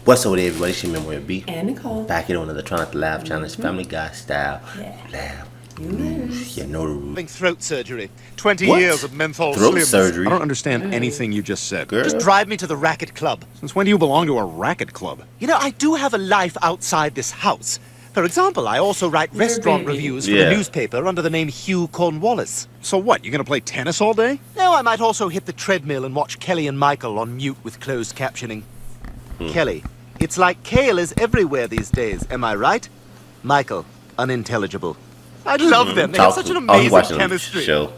What's over there, everybody? It's your memory of B. And Nicole. Back it on the Try Not to Laugh challenge, Family Guy style. Yeah. Laugh. You know the rules. Having throat surgery. 20 What? years of menthol Throat slims. surgery? I don't understand anything you just said. Girl. Just drive me to the racket club. Since when do you belong to a racket club? You know, I do have a life outside this house. For example, I also write restaurant baby. reviews for Yeah. the newspaper under the name Hugh Cornwallis. So what, you gonna play tennis all day? No, I might also hit the treadmill and watch Kelly and Michael on mute with closed captioning. Kelly, it's like kale is everywhere these days, am I right? Michael, unintelligible. I love them. They have such an he's amazing watching chemistry. the show.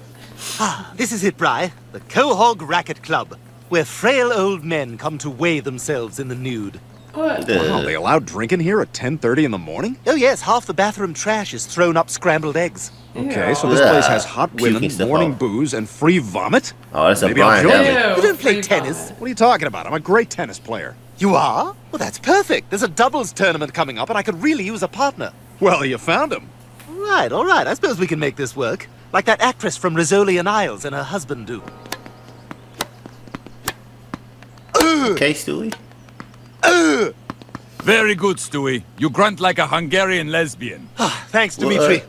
This is it, Bri. The Quahog Racket Club, where frail old men come to weigh themselves in the nude. What? Wow, they allow drinking here at 10:30 in the morning? Oh yes, half the bathroom trash is thrown up scrambled eggs. Okay, so Ew. this Yeah. place has hot Puking women, stuff morning off. booze, and free vomit? Oh, that's a Maybe I'll blind join alley. Ew, You don't play free tennis. vomit. What are you talking about? I'm a great tennis player. You are? Well, that's perfect. There's a doubles tournament coming up, and I could really use a partner. Well, you found him. All right. I suppose we can make this work. Like that actress from Rizzoli and Isles and her husband do. Okay, Stewie? Very good, Stewie. You grunt like a Hungarian lesbian. Thanks, Dimitri.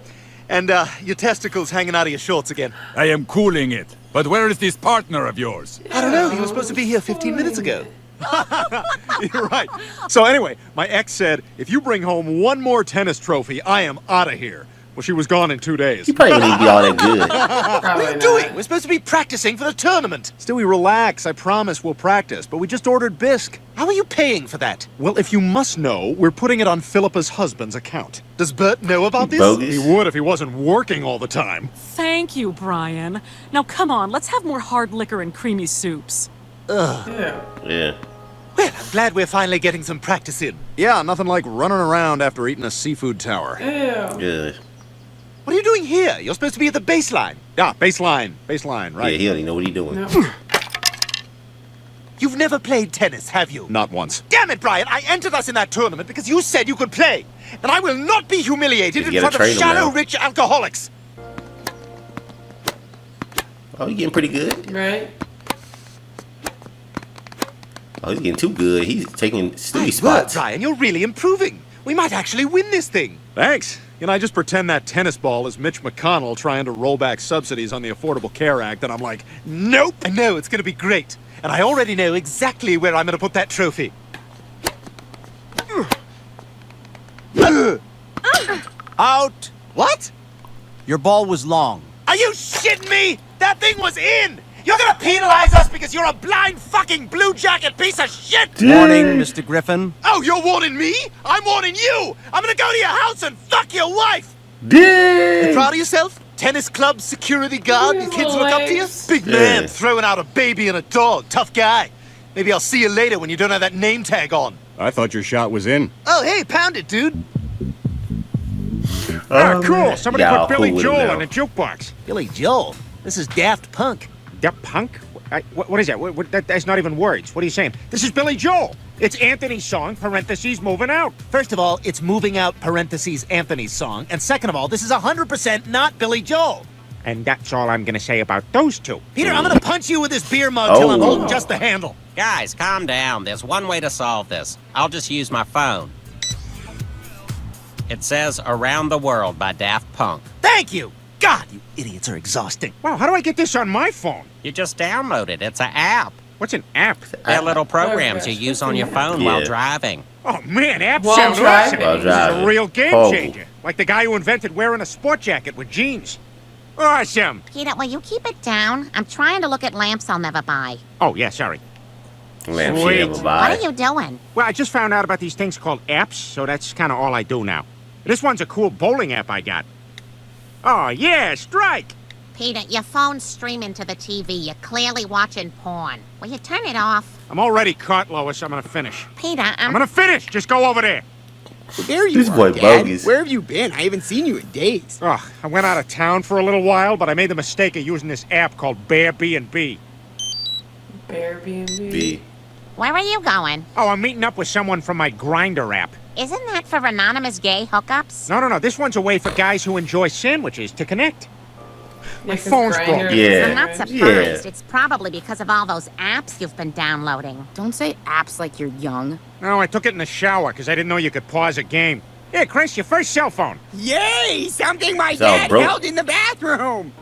And your testicles hanging out of your shorts again. I am cooling it. But where is this partner of yours? I don't know. He was supposed to be here 15 minutes ago. You're right. So anyway, my ex said, if you bring home one more tennis trophy, I am out of here. Well, she was gone in 2 days. He probably wouldn't even be all that good. Probably What are you not. doing? We're supposed to be practicing for the tournament. Stewie, relax. I promise we'll practice. But we just ordered bisque. How are you paying for that? Well, if you must know, we're putting it on Philippa's husband's account. Does Bert know about this? Bogus. He would if he wasn't working all the time. Thank you, Brian. Now come on, let's have more hard liquor and creamy soups. Ew. Yeah. Well, I'm glad we're finally getting some practice in. Yeah, nothing like running around after eating a seafood tower. Ew. Good. What are you doing here? You're supposed to be at the baseline. Yeah, baseline. Baseline, Yeah, right. he don't even know what he's doing. No. You've never played tennis, have you? Not once. Damn it, Brian! I entered us in that tournament because you said you could play, and I will not be humiliated You in gotta front of train him shallow, now. rich alcoholics. Oh, he's getting pretty good. Right? Oh, he's getting too good. He's taking Stewie's Nice spots. work, Brian. You're really improving. We might actually win this thing. Thanks. You know, I just pretend that tennis ball is Mitch McConnell trying to roll back subsidies on the Affordable Care Act, and I'm like, Nope. I know it's going to be great, and I already know exactly where I'm going to put that trophy. Out! What? Your ball was long. Are you shitting me? That thing was in. You're going to penalize us because you're a blind fucking blue jacket piece of shit. Warning, Mr. Griffin. Oh, you're warning me? I'm warning you! I'm gonna go to your house and fuck your wife! You Dang! proud of yourself? Tennis club security guard? Your kids look up to you? Legs. Big man Yeah. throwing out a baby and a dog. Tough guy. Maybe I'll see you later when you don't have that name tag on. I thought your shot was in. Oh, hey, pound it, dude. Ah, cool. Somebody Yeah, put Billy cool with him Joel now. on the jukebox. Billy Joel. This is Daft Punk. That punk? What is that? That's not even words. What are you saying? This is Billy Joel. It's Anthony's song, parentheses, moving out. First of all, it's moving out parentheses Anthony's song. And second of all, this is 100% not Billy Joel. And that's all I'm going to say about those two. Peter, I'm gonna punch you with this beer mug till I'm Oh. holding just the handle. Guys, calm down. There's one way to solve this. I'll just use my phone. It says Around the World by Daft Punk. Thank you. God, you idiots are exhausting. Wow, how do I get this on my phone? You just download it. It's an app. What's an app? They're little programs you gosh, use what's on an your app? phone while Yeah. driving. Oh, man, apps While sound driving. awesome. While This is a driving. real game Horrible. changer. Like the guy who invented wearing a sport jacket with jeans. Awesome. Peter, will you keep it down? I'm trying to look at lamps I'll never buy. Oh, yeah, sorry. Man, Sweet. she never What buy. are you doing? Well, I just found out about these things called apps, so that's kind of all I do now. This one's a cool bowling app I got. Oh, yeah, strike. Peter, your phone's streaming to the TV. You're clearly watching porn. Will you turn it off? I'm already caught, Lois. I'm gonna finish. Peter, I'm gonna finish. Just go over there. There you This are, boy Dad. bogus. Where have you been? I haven't seen you in days. Ugh, I went out of town for a little while, but I made the mistake of using this app called Airbnb. Airbnb. B. Where are you going? Oh, I'm meeting up with someone from my Grinder app. Isn't that for anonymous gay hookups? No, this one's a way for guys who enjoy sandwiches to connect. My phone's broken. Yeah. I'm not surprised. Yeah. It's probably because of all those apps you've been downloading. Don't say apps like you're young. No, I took it in the shower because I didn't know you could pause a game. Here, Chris, your first cell phone. Yay! Something my It's all dad broke. held in the bathroom.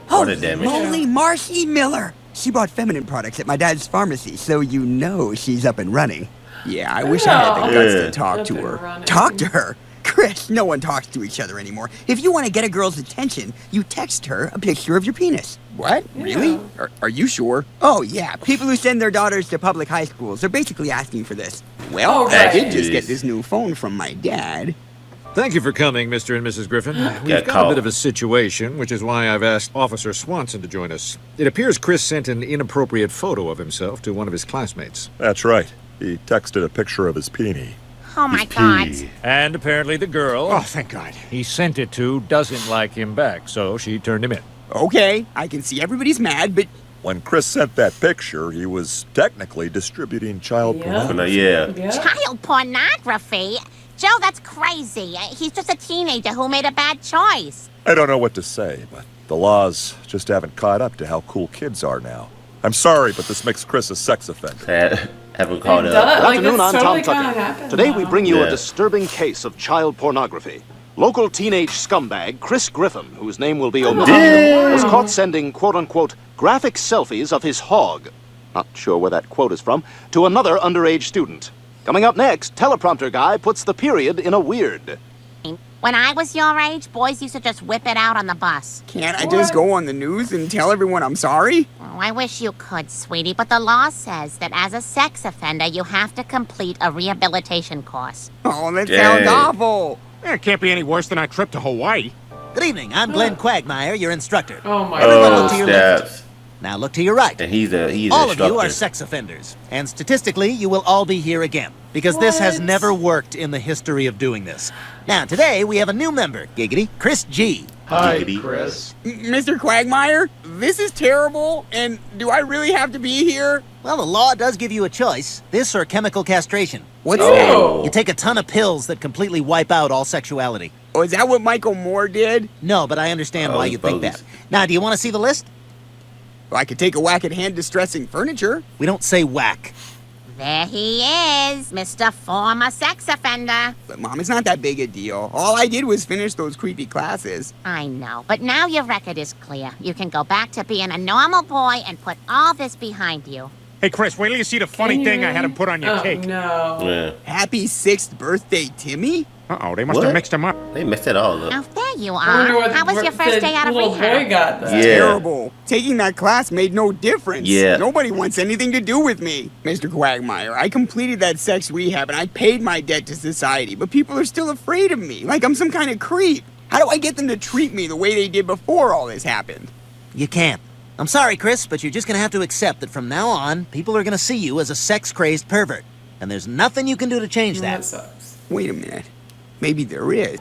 Water damage. Holy Marcy Miller. She bought feminine products at my dad's pharmacy, so you know she's up and running. Yeah, I wish I had the guts Yeah. to talk Up to and her. running. Talk to her? Chris, no one talks to each other anymore. If you want to get a girl's attention, you text her a picture of your penis. What? Really? Are you sure? Oh, yeah. People who send their daughters to public high schools are basically asking for this. Well, I did just get this new phone from my dad. Thank you for coming, Mr. and Mrs. Griffin. We've got caught. a bit of a situation, which is why I've asked Officer Swanson to join us. It appears Chris sent an inappropriate photo of himself to one of his classmates. That's right. He texted a picture of his peenie. Oh my God. Pee. And apparently the girl Oh, thank God. he sent it to doesn't like him back, so she turned him in. Okay, I can see everybody's mad, but When Chris sent that picture, he was technically distributing child pornography. Yeah. Child pornography? Joe, that's crazy. He's just a teenager who made a bad choice. I don't know what to say, but the laws just haven't caught up to how cool kids are now. I'm sorry, but this makes Chris a sex offender. Haven't caught up. Good Like, afternoon, it's I'm totally Tom gonna Tucker. happen Today now. we bring you Yeah. a disturbing case of child pornography. Local teenage scumbag Chris Griffin, whose name will be omitted, was caught sending quote-unquote graphic selfies of his hog, not sure where that quote is from, to another underage student. Coming up next, teleprompter guy puts the period in a weird. When I was your age, boys used to just whip it out on the bus. can't I just go on the news and tell everyone I'm sorry? Oh, I wish you could, sweetie, but the law says that as a sex offender, you have to complete a rehabilitation course. Oh, that Dang. sounds awful. It can't be any worse than our trip to Hawaii. Good evening. I'm Glenn Quagmire, your instructor. Oh my Everyone Oh, look to your left. snaps. Now look to your right. And he's All an of you are instructor. sex offenders, and statistically, you will all be here again because this has What? never worked in the history of doing this. Now, today we have a new member, Giggity, Chris G. Giggity. Mr. Quagmire, this is terrible, and do I really have to be here? Well, the law does give you a choice: this or chemical castration. What's Oh. You take a ton of pills that completely wipe out all sexuality. that? Oh, is that what Michael Moore did? No, but I understand Oh, why you think bogus. that. Now, do you want to see the list? Well, I could take a whack at hand-distressing furniture. We don't say whack. There he is, Mr. Former Sex Offender. But, Mom, it's not that big a deal. All I did was finish those creepy classes. I know, but now your record is clear. You can go back to being a normal boy and put all this behind you. Hey, Chris, wait till you see the funny thing I had him put on your Oh, cake. no. Yeah. Happy 6th birthday, Timmy? Uh-oh, they must What? have mixed him up. They messed it all Now, up. there you I wonder are. what How was your first the day out of little rehab? boy got that. Yeah. Terrible. Taking that class made no difference. Yeah. Nobody wants anything to do with me. Mr. Quagmire, I completed that sex rehab and I paid my debt to society, but people are still afraid of me, like I'm some kind of creep. How do I get them to treat me the way they did before all this happened? You can't. I'm sorry, Chris, but you're just gonna have to accept that from now on, people are gonna see you as a sex-crazed pervert. And there's nothing you can do to change That that. sucks. Wait a minute. Maybe there is.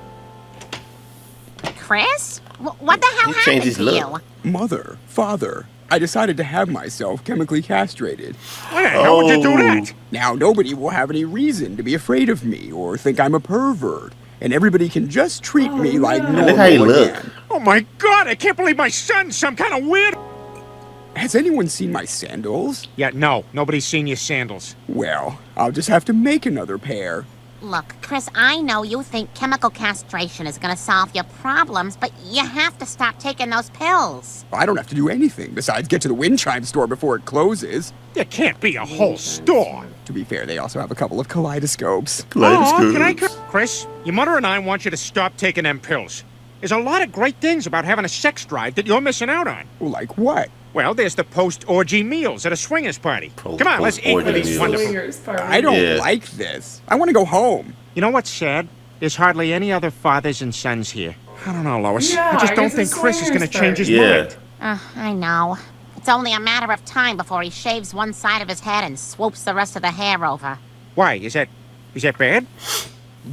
Chris? What the hell He changed happened his to look. you? Mother, father, I decided to have myself chemically castrated. Why the hell would you do Oh. that? Now nobody will have any reason to be afraid of me or think I'm a pervert. And everybody can just treat me like normal Look how he look. again. Oh, my God, I can't believe my son's some kind of weird... Has anyone seen my sandals? Yeah, no, nobody's seen your sandals. Well, I'll just have to make another pair. Look, Chris, I know you think chemical castration is going to solve your problems, but you have to stop taking those pills. I don't have to do anything besides get to the wind chime store before it closes. There can't be a whole store. To be fair, they also have a couple of kaleidoscopes. Oh, can I... Chris, your mother and I want you to stop taking them pills. There's a lot of great things about having a sex drive that you're missing out on. Well, like what? Well, there's the post-orgy meals at a swingers party. Come on, let's eat with Post-orgy these meals. wonderful... Swingers party. I don't Yeah. like this. I want to go home. You know what's sad? There's hardly any other fathers and sons here. I don't know, Lois. Yeah, I just I don't guess think it's Chris is going to swingers change his party. mind. I know. It's only a matter of time before he shaves one side of his head and swoops the rest of the hair over. Why? Is that bad?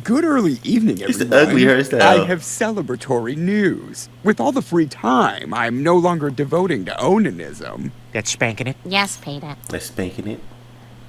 Good early evening, It's everyone. the ugly hairstyle. I have celebratory news. With all the free time, I'm no longer devoting to onanism. That's spanking it. Yes, Peter. They're spanking it.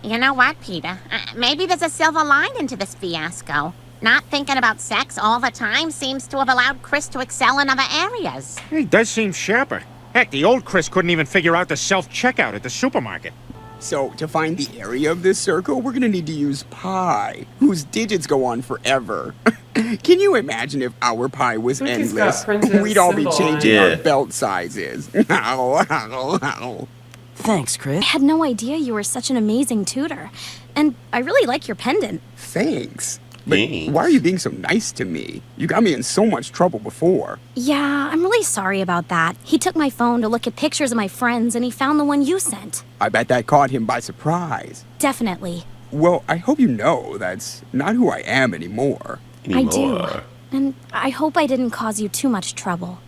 You know what, Peter? Maybe there's a silver lining to this fiasco. Not thinking about sex all the time seems to have allowed Chris to excel in other areas. He does seem sharper. Heck, the old Chris couldn't even figure out the self-checkout at the supermarket. So, to find the area of this circle, we're gonna need to use pi, whose digits go on forever. Can you imagine if our pi was Look, he's got endless? Prince's We'd all be symbol on changing it. our Yeah. belt sizes. Ow, ow, ow. Thanks, Chris. I had no idea you were such an amazing tutor. And I really like your pendant. Thanks. But Thanks. why are you being so nice to me? You got me in so much trouble before. Yeah, I'm really sorry about that. He took my phone to look at pictures of my friends and he found the one you sent. I bet that caught him by surprise. Definitely. Well, I hope you know that's not who I am anymore. I do. And I hope I didn't cause you too much trouble.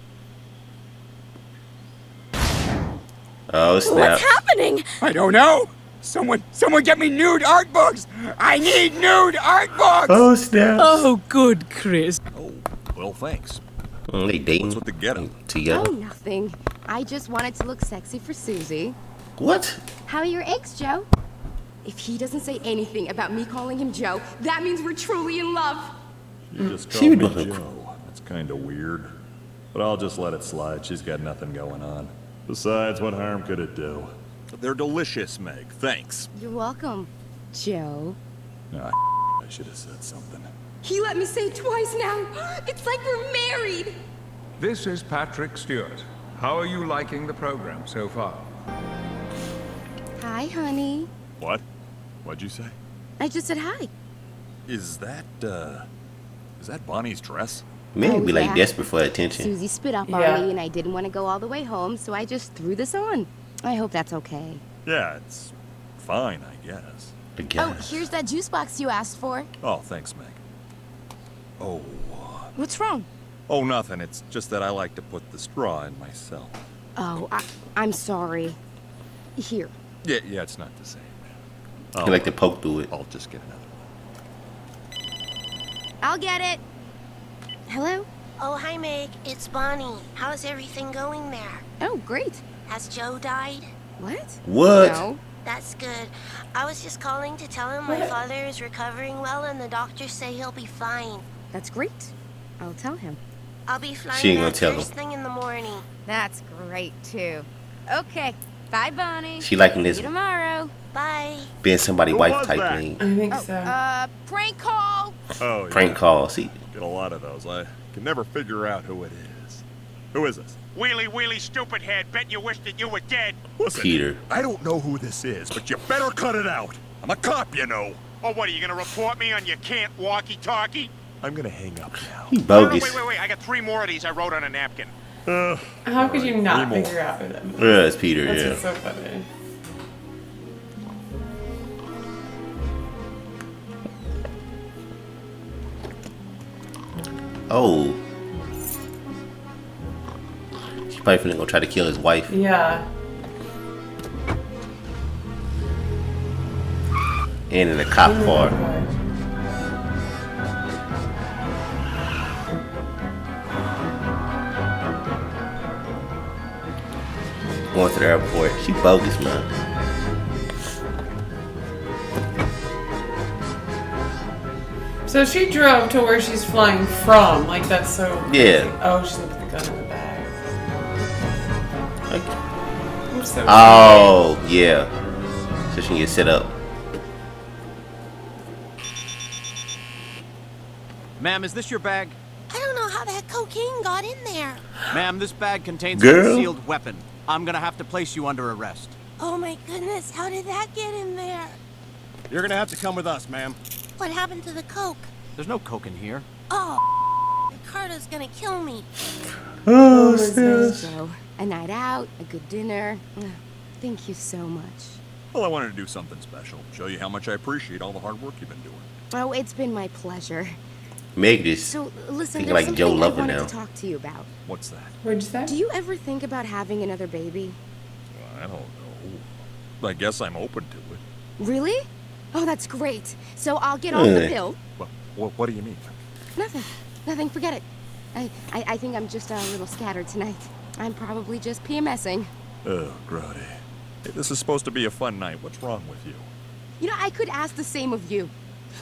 Oh, snap. What's happening? I don't know. Someone get me nude art books. I need nude art books. Oh, snap. Oh, good, Chris. Oh, well, thanks. They dating. What's with the getup? Together. Oh, nothing. I just wanted to look sexy for Susie. What? How are your eggs, Joe? If he doesn't say anything about me calling him Joe, that means we're truly in love. You just She called me doesn't- Joe. That's kind of weird. But I'll just let it slide. She's got nothing going on. Besides, what harm could it do? They're delicious, Meg. Thanks. You're welcome, Joe. Nah, I should have said something. He let me say it twice now. It's like we're married. This is Patrick Stewart. How are you liking the program so far? Hi, honey. What? What'd you say? I just said hi. Is that Bonnie's dress? Men Oh, be like yeah. desperate for attention. Susie spit up Yeah. on me, and I didn't want to go all the way home, so I just threw this on. I hope that's okay. Yeah, it's fine, I guess. Oh, here's that juice box you asked for. Oh, thanks, Meg. Oh, What's wrong? oh, nothing. It's just that I like to put the straw in myself. Oh, I'm sorry. Here. Yeah, it's not the same. You like to poke through it. I'll just get another. I'll get it. Hello? Oh, hi, Meg. It's Bonnie. How's everything going there? Oh, great. Has Joe died? What? What? No. That's good. I was just calling to tell him my father is recovering well and the doctors say he'll be fine. That's great. I'll tell him. I'll be flying She ain't gonna back tell him. first thing in the morning. That's great, too. Okay. Bye, Bonnie. She liking See this you tomorrow. Bye. being somebody's Who wife was type that? thing. I think so. Prank call. Oh, Prank yeah. call. See, Get a lot of those. I can never figure out who it is. Who is this? Wheelie, stupid head. Bet you wish that you were dead. Listen, Peter. I don't know who this is, but you better cut it out. I'm a cop, you know. Oh, what, are you gonna report me on your can't walkie-talkie? I'm gonna hang up now. he No, bogus. wait. I got 3 more of these I wrote on a napkin. How could you not Three more. figure out who that is? Yeah, it's Peter. That's Yeah. just so funny. Oh. She probably finna go try to kill his wife. Yeah. And in a cop car. Going to the airport. She bogus, man. So she drove to where she's flying from. Like, that's so. Yeah. Oh, she's gonna put the gun in the bag. I'm so Oh, yeah. So she can get set up. Ma'am, is this your bag? I don't know how that cocaine got in there. Ma'am, this bag contains a Girl. concealed weapon. I'm gonna have to place you under arrest. Oh my goodness, how did that get in there? You're gonna have to come with us, ma'am. What happened to the coke? There's no coke in here. Oh, Ricardo's gonna kill me. Oh, Thanks, Joe. A night out, a good dinner. Thank you so much. Well, I wanted to do something special. Show you how much I appreciate all the hard work you've been doing. Oh, it's been my pleasure. Meg just So, listen, thinking there's like Joe something I Lover wanted now. to talk to you about. What's that? What'd you say? Do you ever think about having another baby? I don't know. I guess I'm open to it. Really? Oh, that's great. So I'll get off the Hey. pill. What do you mean? Nothing. Forget it. I think I'm just a little scattered tonight. I'm probably just PMSing. Oh, grody. Hey, this is supposed to be a fun night. What's wrong with you? You know, I could ask the same of you.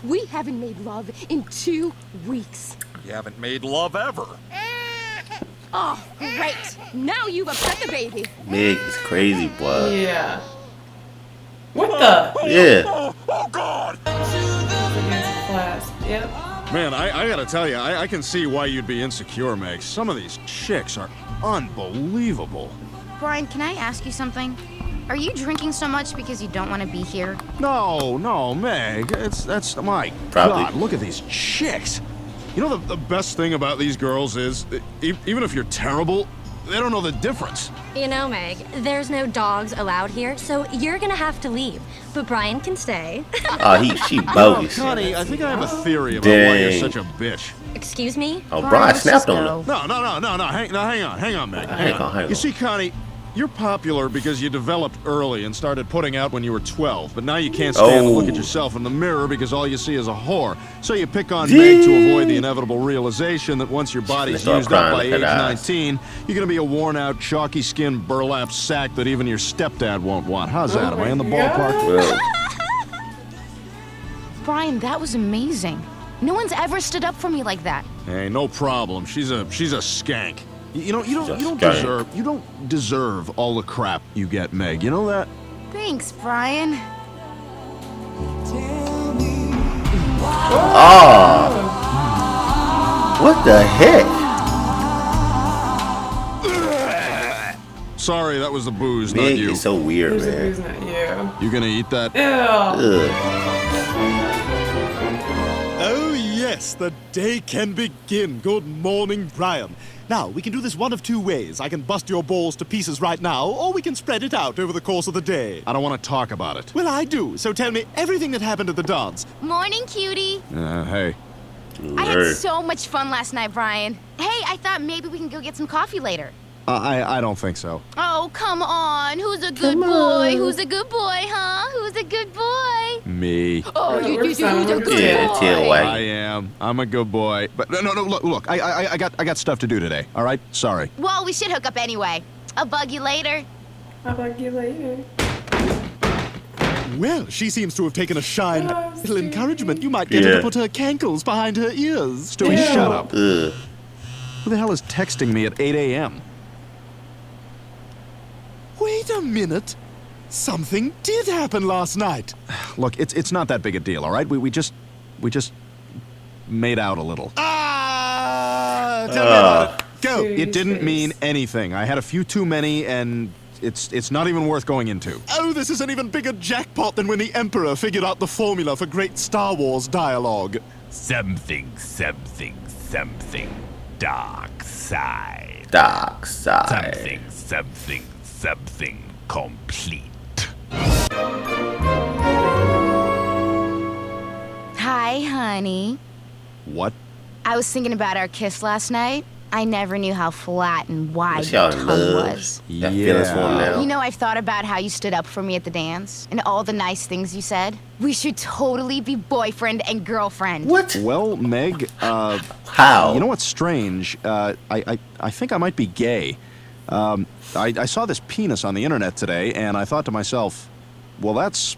We haven't made love in 2 weeks. You haven't made love ever. Oh, great. Now you've upset the baby. Meg is crazy, boy. Yeah. What the? Yeah. Oh, God! Clasp. Yep. Man, I gotta tell you, I can see why you'd be insecure, Meg. Some of these chicks are unbelievable. Brian, can I ask you something? Are you drinking so much because you don't want to be here? No, Meg. That's my Probably. God, look at these chicks. You know the best thing about these girls is, even if you're terrible, they don't know the difference. You know, Meg, there's no dogs allowed here, so you're gonna have to leave. But Brian can stay. Oh, she bogus. Connie, I think I have a theory about why you're Dang. such a bitch. Excuse me? Oh, Brian snapped on her. No. Hang on, Meg. Hang on. You see, Connie, you're popular because you developed early and started putting out when you were 12, but now you can't stand to look at yourself in the mirror because all you see is a whore. So you pick on Meg to avoid the inevitable realization that once your body's Start used up crying by with age that eyes. 19, you're gonna be a worn-out, chalky-skinned burlap sack that even your stepdad won't want. How's that? Am I in the ballpark? Brian, that was amazing. No one's ever stood up for me like that. Hey, no problem. She's a skank. You don't deserve all the crap you get, Meg. You know that? Thanks, Brian. Oh. What the heck? Sorry, that was the booze, not Meg you. is so weird, There's a man. booze, not you. You gonna eat that? Ew. Oh, yes, the day can begin. Good morning, Brian. Now, we can do this one of 2 ways. I can bust your balls to pieces right now, or we can spread it out over the course of the day. I don't want to talk about it. Well, I do, so tell me everything that happened at the dance. Morning, cutie. Hey. I had so much fun last night, Brian. Hey, I thought maybe we can go get some coffee later. I don't think so. Oh, come on. Who's a good boy? Who's a good boy, huh? Who's a good boy? Me. Oh, you're a good boy. I am. I'm a good boy. But no. Look. I got stuff to do today. All right. Sorry. Well, we should hook up anyway. I'll bug you later. I'll bug you later. Well, she seems to have taken a shine. Little encouragement. You might get her to put her cankles behind her ears. Stewie, shut up. Who the hell is texting me at 8 a.m.? Wait a minute. Something did happen last night. Look, it's not that big a deal, all right? We just made out a little. Tell me about it. Go. It didn't mean anything. I had a few too many, and it's not even worth going into. Oh, this is an even bigger jackpot than when the Emperor figured out the formula for great Star Wars dialogue. Something. Dark side. Dark side. Something complete. Hi, honey. What? I was thinking about our kiss last night. I never knew how flat and wide Y'all your in tongue love. was. Got feelings for him now. You know, I've thought about how you stood up for me at the dance and all the nice things you said. We should totally be boyfriend and girlfriend. What? Well, Meg, how? You know what's strange? I think I might be gay. I saw this penis on the internet today, and I thought to myself, well, that's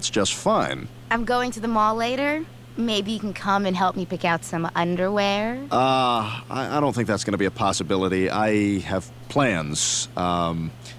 just fine. I'm going to the mall later. Maybe you can come and help me pick out some underwear. I don't think that's going to be a possibility. I have plans.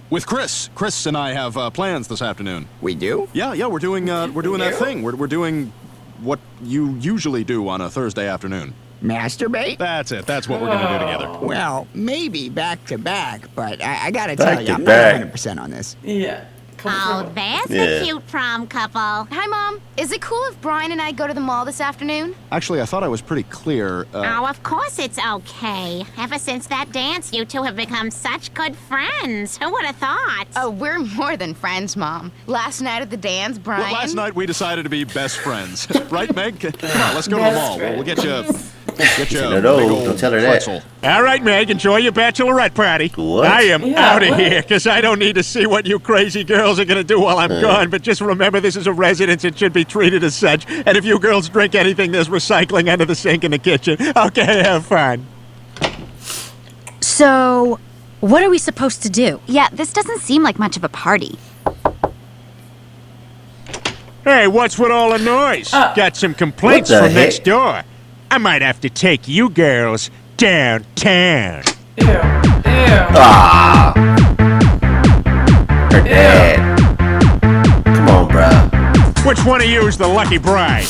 With Chris. Chris and I have plans this afternoon. We do? Yeah, we're doing that thing. We're doing what you usually do on a Thursday afternoon. Masturbate? That's it. That's what we're going to do together. Well, maybe back to back, but I gotta Back tell you, to I'm back. not 100% on this. Yeah. Oh, that's Yeah. a cute prom couple. Hi, Mom. Is it cool if Brian and I go to the mall this afternoon? Actually, I thought I was pretty clear. Oh, of course it's okay. Ever since that dance, you two have become such good friends. Who would have thought? Oh, we're more than friends, Mom. Last night at the dance, Brian... Well, last night we decided to be best friends. Right, Meg? Come on, let's go to the mall. We'll get you a big old don't tell her pretzel. All right, Meg, enjoy your bachelorette party. What? I am Yeah, out of what? here, because I don't need to see what you crazy girls are going to do while I'm gone. But just remember, this is a residence. It should be treated as such. And if you girls drink anything, there's recycling under the sink in the kitchen. Okay, have fun. So, what are we supposed to do? Yeah, this doesn't seem like much of a party. Hey, what's with all the noise? Got some complaints What the from heck? next door. I might have to take you girls downtown. Ah. Her dad. Come on, bruh. Which one of you is the lucky bride?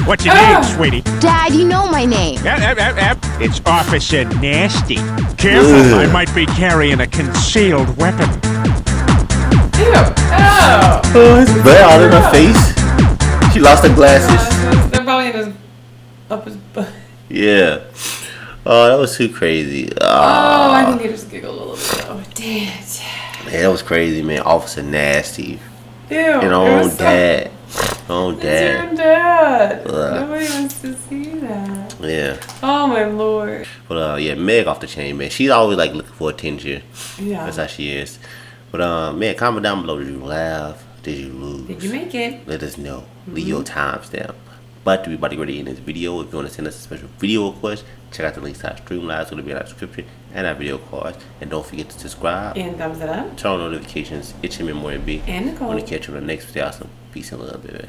What's your name, sweetie? Dad, you know my name. It's Officer Nasty. Careful, I might be carrying a concealed weapon. Oh, his blood all in her face. She lost her glasses. They're probably in his, up his butt. Yeah. Oh, that was too crazy. Oh, I think he just giggled a little bit though. Damn it. Man, that was crazy, man. Officer Nasty. Ew. And her own dad. Her own It's dad. your dad. Ugh. Nobody wants to see that. Yeah. Oh my lord. But yeah, Meg off the chain, man. She's always like looking for attention. Yeah. That's how she is. But man, comment down below. Did you laugh? Did you lose? Did you make it? Let us know. Leave your timestamp. But we about to get ready in this video. If you want to send us a special video request, check out the links to our Streamlabs. It's going to be in our description and our video cards. And don't forget to subscribe. And thumbs it up. Turn on notifications. It's your memory B. And Nicole. Want to catch you on the next video. Awesome. Peace and love, baby.